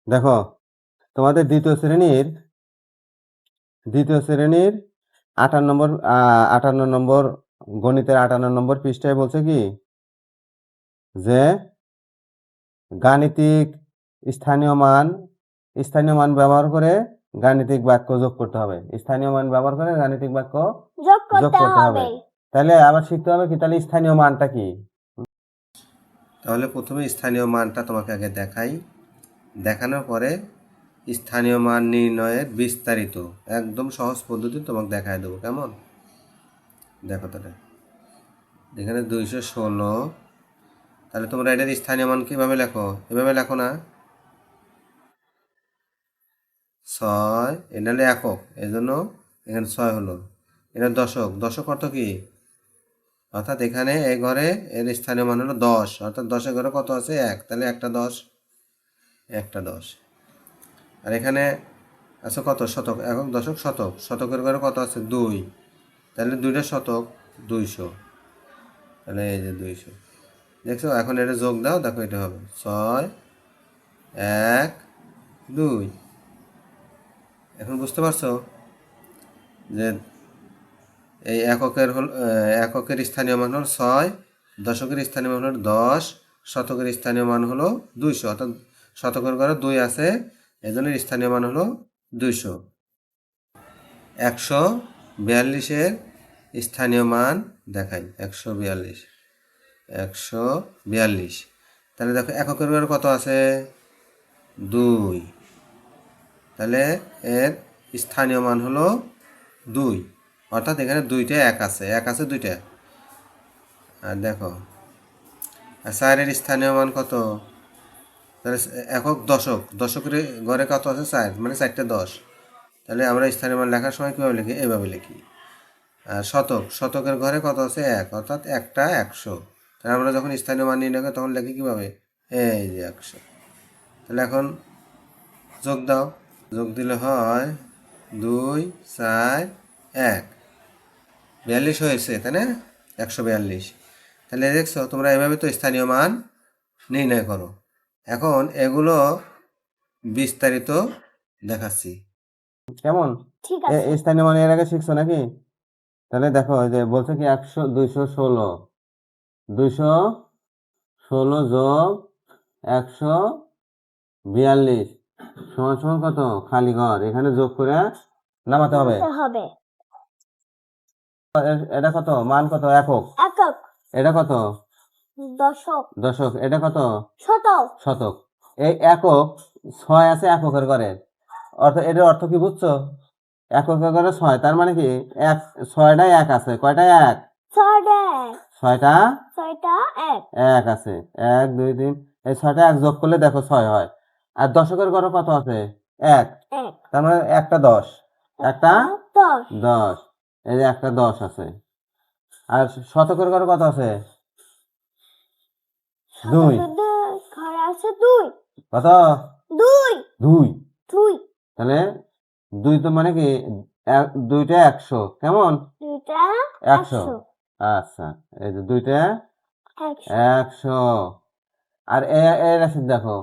দেখো তোমাদের দ্বিতীয় শ্রেণীর 58 নম্বর গণিতের 58 নম্বর পৃষ্ঠায় বলছে কি যে গাণিতিক স্থানীয় মান ব্যবহার করে গাণিতিক বাক্য যোগ করতে হবে। স্থানীয় মান ব্যবহার করে গাণিতিক বাক্য যোগ করতে হবে। তাহলে আবার শিখতে হবে কি, তাহলে স্থানীয় মানটা কি। তাহলে প্রথমে স্থানীয় মানটা তোমাকে আগে দেখাই, দেখানোর পরে স্থানীয় মান নির্ণয়ের বিস্তারিত একদম সহজ পদ্ধতি তোমাকে দেখায় দেবো। কেমন? দেখো তাহলে এখানে 216, তাহলে তোমরা এটার স্থানীয় মান কীভাবে লেখো? এভাবে লেখো না, 6, এটা হলো একক, এই জন্য এখানে 6 হলো। এটা দশক অর্থ কি? অর্থাৎ এখানে এই ঘরে এর স্থানীয় মান হলো 10, অর্থাৎ 10-এর ঘরে কত আছে? 1, তাহলে একটা 10। আর এখানে আছে কত? শতক, একক, দশক, শতক। শতকের ঘরে কত আছে? 2, তাহলে 2টা শতক, 200। তাহলে এই যে 200, দেখছো? এখন এটা যোগ দাও, দেখো এটা হবে 6, 1, 2। এখন বুঝতে পারছো যে এই এককের স্থানীয় মান হলো 6, দশকের স্থানীয় মান হলো 10, শতকের স্থানীয় মান হলো 200, অর্থাৎ শতকের ঘরে 2 আছে, এই জন্য স্থানীয় মান হলো 200। 142-এর স্থানীয় মান দেখাই, 142। তাহলে দেখো এককের ঘরে কত আছে? 2, তাহলে এর স্থানীয় মান হলো 2, অর্থাৎ এখানে 2টা 1 আছে, 1 আছে 2টা। আর দেখো আর 4-এর স্থানীয় মান কত? তাহলে একক, দশকের ঘরে কত আছে? 4, মানে 4টে 10। তাহলে আমরা স্থানীয় মান লেখার সময় কীভাবে লিখি? এভাবে লিখি। আর শতকের ঘরে কত আছে? 1, অর্থাৎ একটা 100। তাহলে আমরা যখন স্থানীয় মান নির্ণয় করি তখন লিখি কীভাবে? এই যে 100। তাহলে এখন যোগ দাও, যোগ দিলে হয় 2, 4, 1, 42 হয়েছে, তাই না? 142। তাহলে দেখছো তোমরা এভাবে তো স্থানীয় মান নির্ণয় করো। এখন এগুলো বিস্তারিত দেখাচ্ছি, কেমন? ঠিক আছে। স্থানীয় মান এর আগে শিখছো নাকি? তাহলে দেখো যে বলছে কি 216 যোগ 142 সমান কত? খালি ঘর, এখানে যোগ করে নামাতে হবে। এটা কত? মান কত? একক। এটা কত? দশক। এটা কত? শতক। এই একক 6 আছে এককের ঘরে, এটার অর্থ কি বুঝছো? এককের ঘরে 6, তার মানে কি 6টায় 1 আছে। কয়টায় 1? 6টা 1 আছে। 1, 2, 3, এই 6টা 1 যোগ করলে দেখো 6 হয়। আর দশকের ঘরে কত আছে? 1, তার মানে একটা 10, একটা 10, এই যে একটা 10 আছে। আর শতকের ঘরে কত আছে? 2, কত? 2, তাহলে 2 তো মানে কি 2টা 100, কেমন? 100। আচ্ছা, এই যে 2টা 100। আর এর আছে দেখো,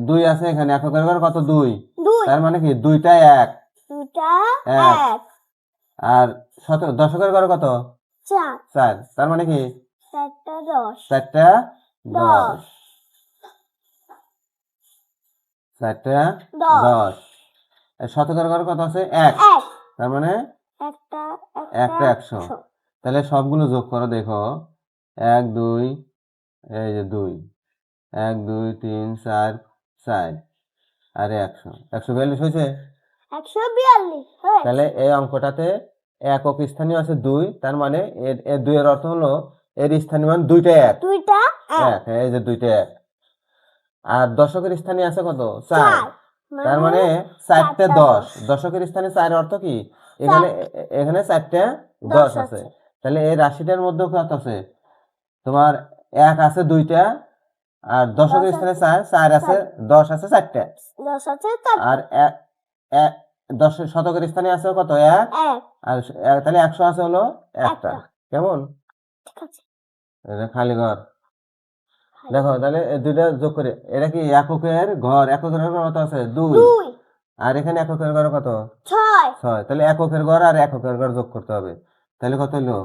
2 আছে এখানে, এককের ঘরে কত? 2, তার মানে কি 2টা 1, আর দশকের ঘরে কত? 4, তার মানে কি 4টা 10, 4টা 10। শতকের ঘরে কত আছে? 1, তার মানে একটা 100। তাহলে সবগুলো যোগ করো, দেখো 1, 2, এই যে 2, 1, 2, 3, 4, 4, আর 100, 142 হয়েছে। তাহলে এই অঙ্কটাতে একক স্থানীয় আছে 2, তার মানে এর 2 এর অর্থ হলো এর স্থানীয় মান 2টা 1, এই যে 2টা 1। আর দশকের স্থানে আছে কত? 4, তার মানে 4টে 10। দশকের স্থানে 4 অর্থ কি? এখানে 4টে 10 আছে। তাহলে এই রাশিটার মধ্যে কত আছে? তোমার 1 আছে 2টা, আর দশকের স্থানে 4 আছে, 10 আছে 4টে, আর শতকের স্থানে আছে কত? 1, আর তাহলে 100 আছে হলো একটা। কেমন? এটা খালি ঘর। দেখো তাহলে এই দুইটা যোগ করে, এটা কি এককের ঘর, এককের ঘর কত আছে 2, আর এখানে এককের ঘর কত 6, তাহলে এককের ঘর আর এককের ঘর যোগ করতে হবে, তাহলে কত হলো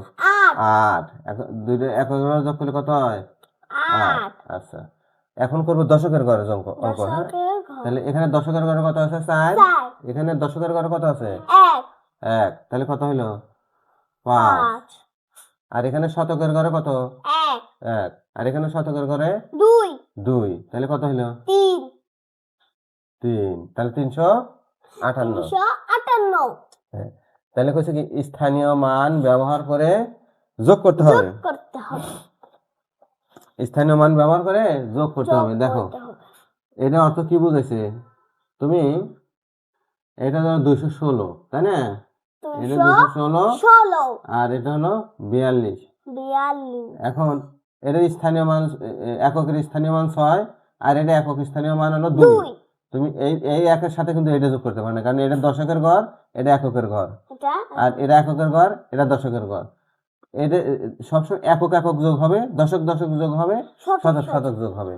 8, দুইটা এককের ঘর যোগ করলে কত হয় 8। আচ্ছা, এখন করবো দশকের ঘরের অঙ্ক, হ্যাঁ। তাহলে এখানে দশকের ঘরে কত আছে 4, এখানে দশকের ঘরে কত আছে 1, তাহলে কত হলো 5, আর এখানে শতকের ঘরে কত 1, আর এখানে শতকের ঘরে 2, তাহলে কত হলো 3, তাহলে 358। হ্যাঁ, তাহলে কইছে কি স্থানীয় মান ব্যবহার করে যোগ করতে হবে, স্থানীয় মান ব্যবহার করে যোগ করতে হবে। দেখো এটা অর্থ কি বুঝাইছে, তুমি এটা হলো 216, তাই না, এটা 216 আর এটা হলো 42। এখন এটার স্থানীয় মান, এককের স্থানীয় মান 6, আর এটা একক স্থানীয় মান হলো 2। তুমি এই একের সাথে কিন্তু এটা যোগ করতে পারো না, কারণ এটা দশকের ঘর, এটা এককের ঘর, আর এটা এককের ঘর, এটা দশকের ঘর। এটা সবসময় একক একক যোগ হবে, দশক দশক যোগ হবে, শতক শতক যোগ হবে।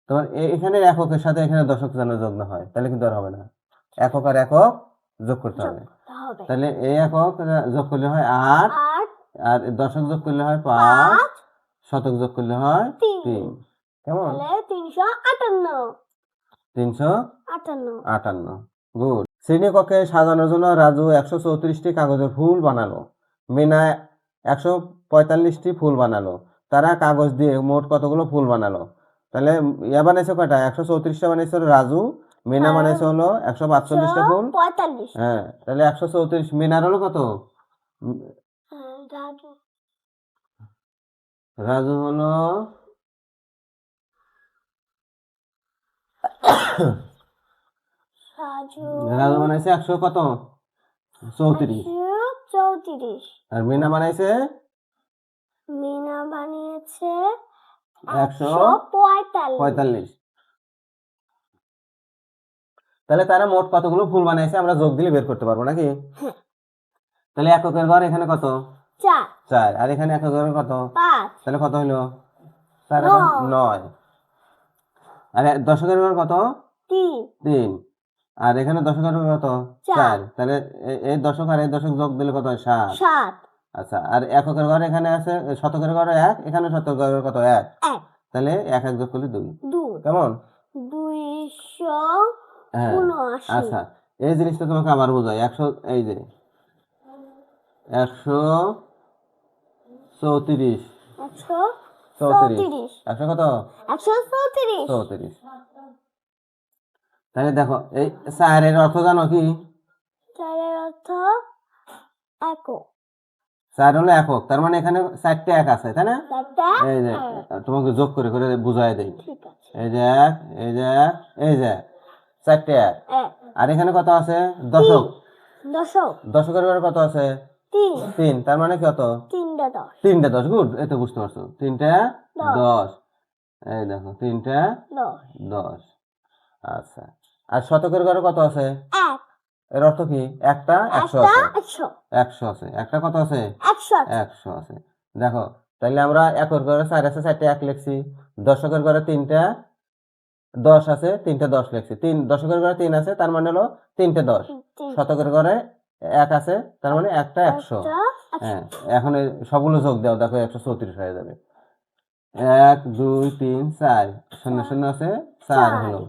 তোমার এখানে এককের সাথে এখানে দশক যেন যোগ না হয়, তাহলে কিন্তু আর হবে না। একক আর একক যোগ করতে হবে। তাহলে এই একক যোগ করলে হয় 8, আর দশক যোগ করলে হয় 5, শতক যোগ করলে হয় 3। কেমন? 358। গুড। শ্রেণীকক্ষে সাজানোর জন্য রাজু 134টি কাগজের ফুল বানালো, মিনা 145টি ফুল বানালো। তারা কাগজ দিয়ে মোট কতগুলো ফুল বানালো? তাহলে ইয়া বানাইছে কয়টা? 134টা বানাইছে রাজু, মিনা বানাইছে হলো 145টা ফুল। হ্যাঁ, তাহলে 134, মিনার হলো কত? রাজু হলো রাজু বানাইছে 100 কত 34, আর মিনা বানাইছে 145। তাহলে তারা মোট কতগুলো ফুল বানাইছে আমরা যোগ দিলে বের করতে পারবো নাকি? তাহলে এককের ঘর এখানে কত 4, আর এখানে এককের ঘর কত 5, তাহলে কত হলো 4 9, আর দশকের ঘর কত 3, আর এখানে দশকের ঘর কত 4, তাহলে এই দশক আর এই দশক যোগ দিলে কত হয় 7। আচ্ছা, আর এককের ঘর এখানে আছে, শতকের ঘর 1, এখানে শতকের ঘর কত 1, তাহলে 1 1 যোগ করলে 2। কেমন? 279। আচ্ছা, এই জিনিসটা তোমাকে আবার বোঝাই। 100, এই যে 134, 100 কত 134। তাহলে দেখো এই 4 এর অর্থ জানো কি? 4 এর অর্থ একক। 4 হলো একক, তার মানে এখানে 4টা এক আছে, তাই না? এই যে তোমাকে যোগ করে করে বুঝাই দেই। এই যে 1, এই যে 1, এই যে 4টা এক। আর এখানে কত আছে? দশক। দশকের ঘরে কত আছে? 3, তার মানে কত? 3টা 10। গুড, এই তো বুঝতে পারছো, 3টা 10। এই দেখো 3টা 10। আচ্ছা, আর শতকের ঘরে কত আছে? 1, এর অর্থ কি? একটা 100 আছে, 100 আছে, একটা কত আছে? 100 আছে। দেখো তাহলে আমরা একের ঘরে 4 আছে, 4টা 1 লিখছি। দশকের ঘরে 3টা 10 আছে, 3টা 10 লিখছি। দশকের ঘরে 3 আছে, তার মানে হলো 3টা 10। শতকের ঘরে 1 আছে, তার মানে একটা 100। হ্যাঁ, এখন সবগুলো যোগ দাও, দেখো 134 হয়ে যাবে। 1 2 3 4, 0 0 আছে, 4 হলো।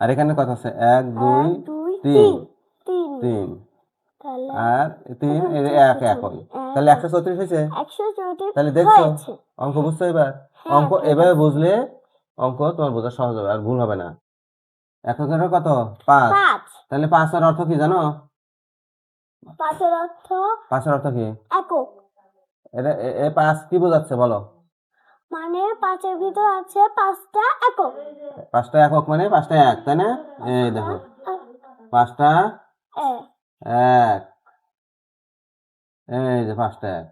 আর এখানে কত আছে? 1 2 3, আর 3 এর 1 1 হয়, তাহলে 134 হয়েছে। তাহলে দেখছো অঙ্ক বুঝছো এবার? অঙ্ক এভাবে বুঝলে অঙ্ক তোমার বোঝা সহজ হবে, আর ভুল হবে না। এককের কত 5, তাহলে 5 এর অর্থ কি জানো? 5 এর অর্থ কি? একক। এটা 5 কি বোঝাচ্ছে বলো? মানে 5 এর ভিতর আছে 5টা একক। 5টা একক মানে 5টা এক, তাই না? এই দেখো 5টা এক, এই যে 5টা এক।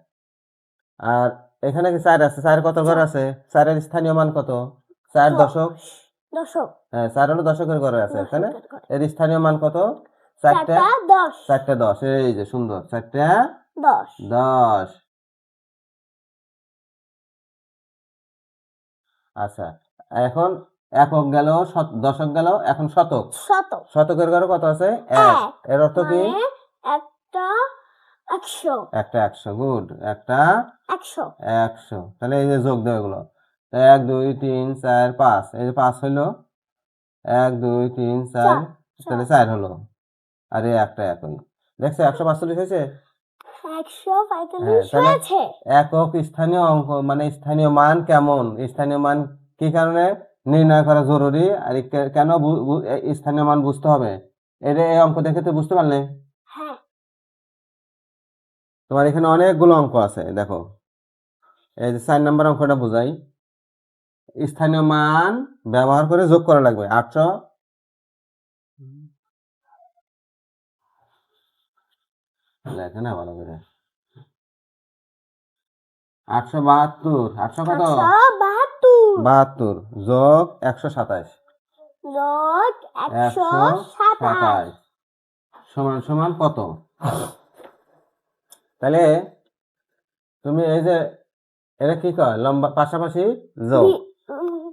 আর এখানে কি 4 আছে? 4 কত ঘর আছে? 4 এর স্থানীয় মান কত? 4 দশক। হ্যাঁ, 4 হলো দশকের ঘরে আছে, তাই না? এর স্থানীয় মান কত? 4টা 10। 4টা 10, এই যে সুন্দর, 4টা 10। আচ্ছা, এখন একক গেল, দশক গেল, এখন শতক। শতক। শতকের ঘরে কত আছে? এক। এর অর্থ কি? একটা 100। একটা 100। গুড, একটা 100। 100। তাহলে এই যে যোগ দেওয়া এগুলো, 1 2 3 4 5, এই যে 5 হইলো, 1 2 3 4, তাহলে 4 হলো, আর এই একটা এক হলো। দেখছো 145 হয়েছে? 145 হয়েছে। একক স্থানীয় অঙ্ক মানে স্থানীয় মান কেমন, স্থানীয় মান কি কারণে নির্ণয় করা জরুরি, আর কেন স্থানীয় মান বুঝতে হবে, এটা এই অঙ্ক দেখে তো বুঝতে পারলে? হ্যাঁ। তোমার এখানে অনেকগুলো অঙ্ক আছে, দেখো এই যে 4 নম্বর অঙ্কটা বুঝাই। স্থানীয় মান ব্যবহার করে যোগ করা লাগবে। 800, লেখে না ভালো করে, 872, 800 কত? 72 যোগ 127 যোগ 127 সমান সমান কত? তাহলে তুমি এই যে এটা কি কয়, লম্বা পাশাপাশি যোগ।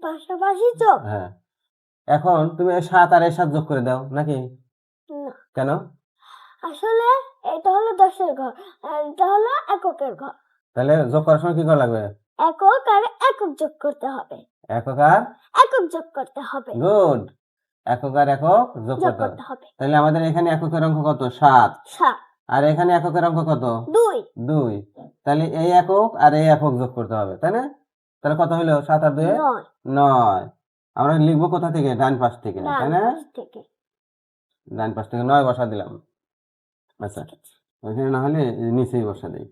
পাশাপাশি যোগ। হ্যাঁ, এখন তুমি এই 7 আর এই 7 যোগ করে দাও নাকি? কেন? আসলে এটা হলো 10-এর ঘর আর এটা হলো এককের ঘর। তাহলে যোগ করার সময় কি করা লাগবে? একক আর একক যোগ করতে হবে। একক আর একক যোগ করতে হবে। গুড, একক আর একক যোগ করতে হবে। তাহলে আমাদের এখানে এককের অঙ্ক কত? 7। আর এখানে এককের অঙ্ক কত? 2। তাহলে এই একক আর এই একক যোগ করতে হবে, তাই না? তাহলে কত হলো? 7 আর 2 9। আমরা লিখবো কোথা থেকে? ডান পাশ থেকে, তাই না? ডান পাশ থেকে 9 বসা দিলাম। আচ্ছা, ওইখানে না হলে নিচেই বসা দেই।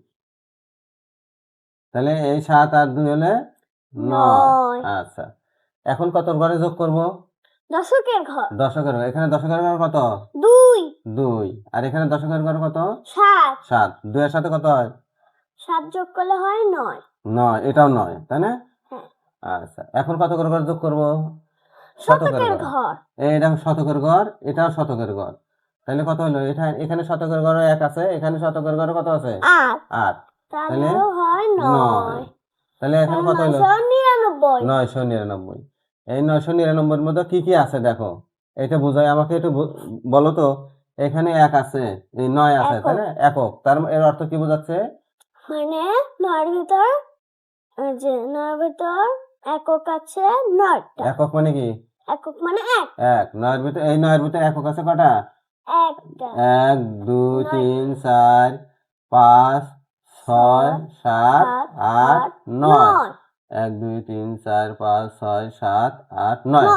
তাহলে এই 7 আর 2 হলে 9। আচ্ছা, এখন কত ঘরে যোগ করব? দশকের ঘর। দশকের ঘর। এখানে দশকের ঘর কত? 2। আর এখানে দশকের ঘর কত? 7। 2 এর সাথে কত হয়? 7 যোগ করলে হয় 9। 9, এটাও 9, তাই না? আচ্ছা, এখন কত করে ঘর যোগ করব? শতকের ঘর। এই দেখো শতকের ঘর, এটাও শতকের ঘর। তাহলে কত হলো? এখানে শতকের ঘর 1 আছে, এখানে শতকের ঘর কত আছে? 8। তাহলে হয় 9। তাহলে এখন কত হলো? 999। এই 999 এর মধ্যে কি কি আছে দেখো, এটা বোঝাই আমাকে একটু বলো তো। এখানে 1 আছে, এই 9 আছে, তাই না? একক, তার এর অর্থ কি বোঝাচ্ছে? মানে 9 এর ভিতর যে 9 এর ভিতর একক আছে 9টা। একক মানে কি? একক মানে 1। 9 এর ভিতর, এই 9 এর ভিতর একক আছে কটা? 1টা। 1 2 3 4 5 6 7 8 9। 1 2 3 4 5 6 7 8 9।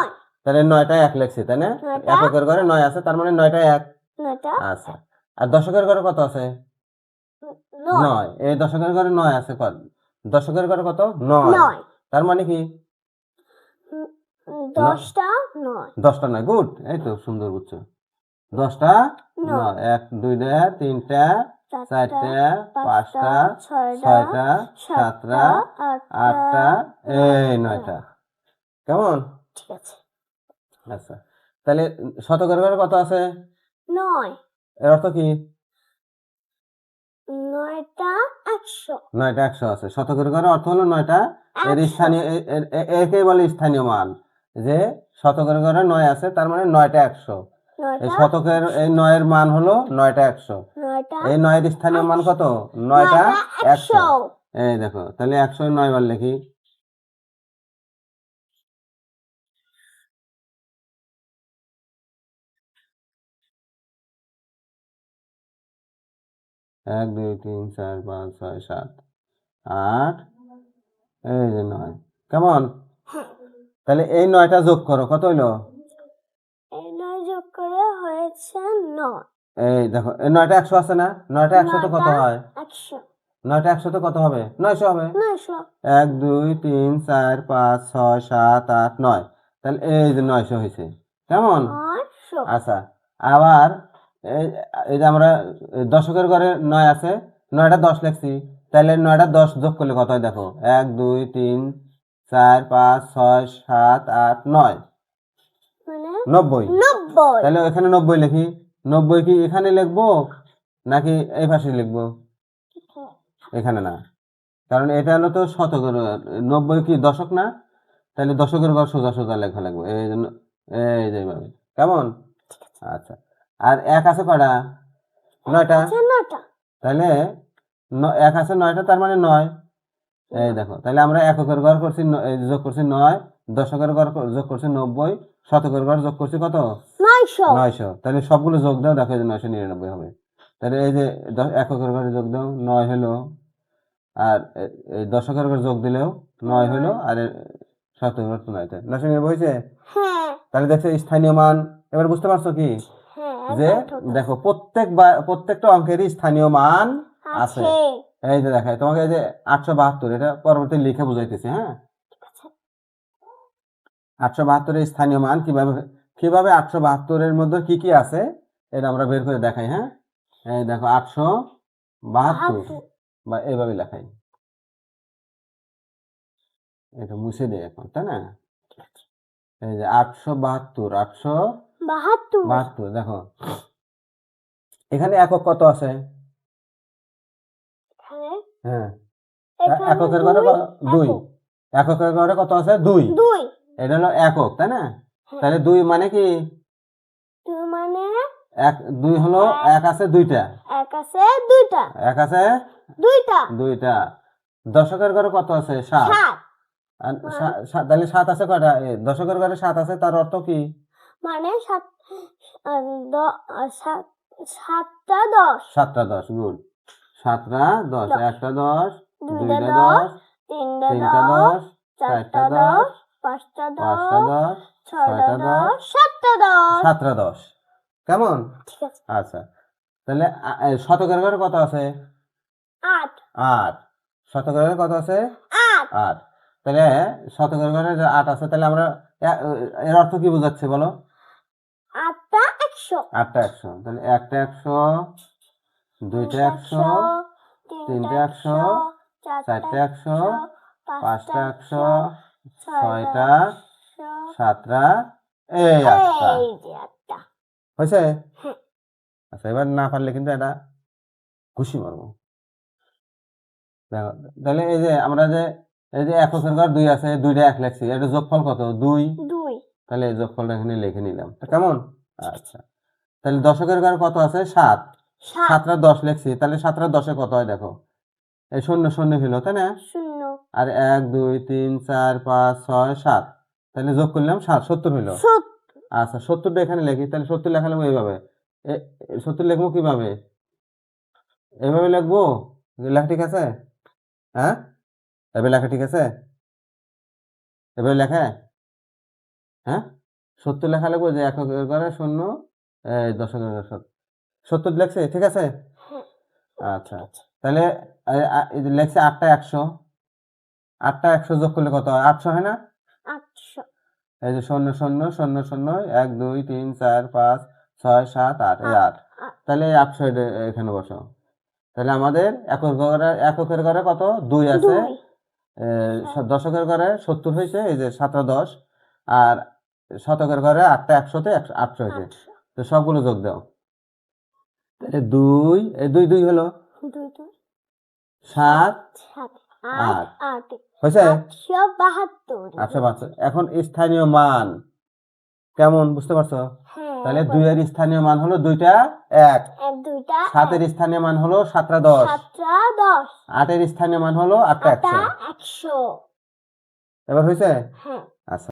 তাহলে 9টা 1 লিখছি, তাই না? এককের ঘরে 9 আছে, তার মানে 9টা 1। আচ্ছা, আর দশকের ঘরে কত আছে? 9। এই দশকের ঘরে 9 আছে কত? দশকের ঘরে কত? 9। তার মানে কি? 10টা 9। 10টা 9। গুড, এই তো সুন্দর বুঝছো। 10টা 9। 1 2টা 3টা 4টা 5টা 6টা 7টা 8টা, এই 9টা। কেমন? ঠিক আছে। আচ্ছা, তাহলে শতকের ঘরে কত আছে? 9। এর অর্থ কি? 9টা 100। 9টা 100 আছে। শতকের ঘরে অর্থ হলো 9টা, এর স্থানীয় একেই বলে স্থানীয় মান। যে শতকের ঘরে 9 আছে, তার মানে 9টা 100। এই শতকের এই 9 এর মান হলো 9টা 100। এই 9 এর স্থানীয় মান কত? 9টা 100। এই দেখো, তাহলে 100 9 বার লিখি। 1 2 3 4 5 6 7 8, এই যে 9। কেমন? তাহলে এই 9টা যোগ করো, কত হইলো? এই 9 যোগ করে হয়েছে 9। এই দেখো, এই 9টা 100 আছে না? 9টা 100 তো কত হয়? 100। 9টা 100 তো কত হবে? 900 হবে। 900। 1 2 3 4 5 6 7 8 9। তাহলে এই যে 900 হয়েছে। কেমন? 900। আচ্ছা, আবার এই এই যে আমরা দশকের ঘরে 9 আছে, 9টা 10 লিখছি, তাহলে 9টা 10 যোগ করলে কত হয় দেখো? 1 2 3 4 5 6 7 8 9, মানে 90। 90। তাহলে এখানে 90 লিখি। 90 কি এখানে লিখবো নাকি এই পাশে লিখবো? এখানে না, কারণ এটা হলো তো শতকের। 90 কি দশক না? তাহলে দশকের ঘর সোজা সোজা লেখা লাগবে, এই জন্য এই যে এইভাবে। কেমন? আচ্ছা, আর এক আছে কয়টা? 9টা। আছে 9টা। তাহলে এক আছে 9টা, তার মানে 9। এই দেখো, তাহলে আমরা এককের ঘর করছি এই যোগ করছি 9, দশকের ঘর যোগ করছি 90, শতকের ঘর যোগ করছি কত? 900। 900। তাহলে সবগুলো যোগ দাও, দেখো এই যে 999 হবে। তাহলে এই যে এককের ঘরে যোগ দাও, 9 হলো, আর এই দশকের ঘর যোগ দিলেও 9 হলো, আর শতকের ঘর তো 9। 999 হয়েছে। হ্যাঁ তাহলে দেখছো স্থানীয় মান, এবার বুঝতে পারছো কি হ্যাঁ যে দেখো প্রত্যেকটা অঙ্কেরই স্থানীয় মান আছে। আছে। এই যে দেখায় তোমাকে, এই যে 872, এটা পরবর্তী লিখে বুঝাইতেছি। হ্যাঁ, 872 এর স্থানীয় মান কিভাবে 872 এর মধ্যে কি কি আছে এটা আমরা বের করে দেখাই। হ্যাঁ, এই দেখো 872 বা এইভাবে লেখাই, এটা মুছে দেয় এখন, তাই না? এই যে 872 দেখো এখানে একক কত আছে? হ্যাঁ, এককের ঘরে 2, এককের ঘরে কত আছে? 2। এটা হলো একক, তাই না? তাহলে 2 মানে কি? 2 মানে 2 হলো এক আছে 2টা, এক আছে 2টা, এক আছে 2টা। দশকের ঘরে কত আছে? 7। 7 তাহলে 7 আছে কয়টা? দশকের ঘরে 7 আছে, তার অর্থ কি? মানে 7টা 10। 7টা 10, গুড। 7টা 10, একটা 10, 2টা দুইটা 10, 10, 3টা তিনটা 10, 10, 4টা 4টা 10, 10, 5টা 5টা 10, 10, 6টা 6টা 10, 10, 7টা 10। 7টা 10। কেমন? ঠিক আছে। আচ্ছা, তাহলে শতকের ঘরে কত আছে? 8 8। শতকের ঘরে কত আছে? 8 8। তাহলে শতকের ঘরে যে 8 আছে, তাহলে আমরা এর অর্থ কি বোঝাচ্ছে বলো? 8টা 100। 8টা 100। তাহলে একটা 100, দুইটা 100, তিনটা 100, চারটা 100, পাঁচটা 100, 6টা, 7টা, এই 8টা। এই যে 8টা। হয়েছে? হ্যাঁ। আচ্ছা, এবার না পারলে কিন্তু এটা ঘুষি মারবো। দেখো, তাহলে এই যে আমরা যে এই যে এককের ঘর 2 আছে, 2টা 1 লিখছি, এটা যোগফল কত? 2। তাহলে এই যোগফলটা এখানে লিখে নিলাম, তো কেমন? আচ্ছা, তাহলে দশকের ঘর কত আছে? 7। 7টা 10 লিখছি, তাহলে 7টা 10 কত হয় দেখো, এই 0 0 হলো, তাই না? 0 আর 1 2 3 4 5 6 7, তাহলে যোগ করলাম 70 হলো। আচ্ছা, 70টা এখানে লিখি, তাহলে 70 লেখা লাগবে এইভাবে। 70 লিখবো কিভাবে? এইভাবে লিখবো? লেখা ঠিক আছে? হ্যাঁ, এভাবে লেখা ঠিক আছে? এভাবে লেখা? হ্যাঁ, 70 লেখা লাগবে, যে এককের ঘরে 0, দশকের ঘরে 70 লেখছে, ঠিক আছে? আচ্ছা, তাহলে এই যে লেখছে 8টা 100, 8টা 100 যোগ করলে কত হয়? 800 হয় না? 800। এই যে 0 0 0 0 1 2 3 4 5 6 7 8, এই 8। তাহলে এই 800 এখানে বসাও। তাহলে আমাদের এককের ঘরে কত? 2 আছে, দশকের ঘরে 70 হয়েছে, এই যে 7টা 10, আর শতকের ঘরে 8টা 100তে 800 হয়েছে। তো সবগুলো যোগ দাও। তাহলে 2, এই 2 2 হলো, 7 8 হয়েছে? 872। এখন স্থানীয় মান কেমন, বুঝতে পারছো? তাহলে 2 এর স্থানীয় মান হলো 2টা 1, 7 এর স্থানীয় মান হলো 7টা 10, 8 এর স্থানীয় মান হলো 8টা 100। এবার হয়েছে? আচ্ছা।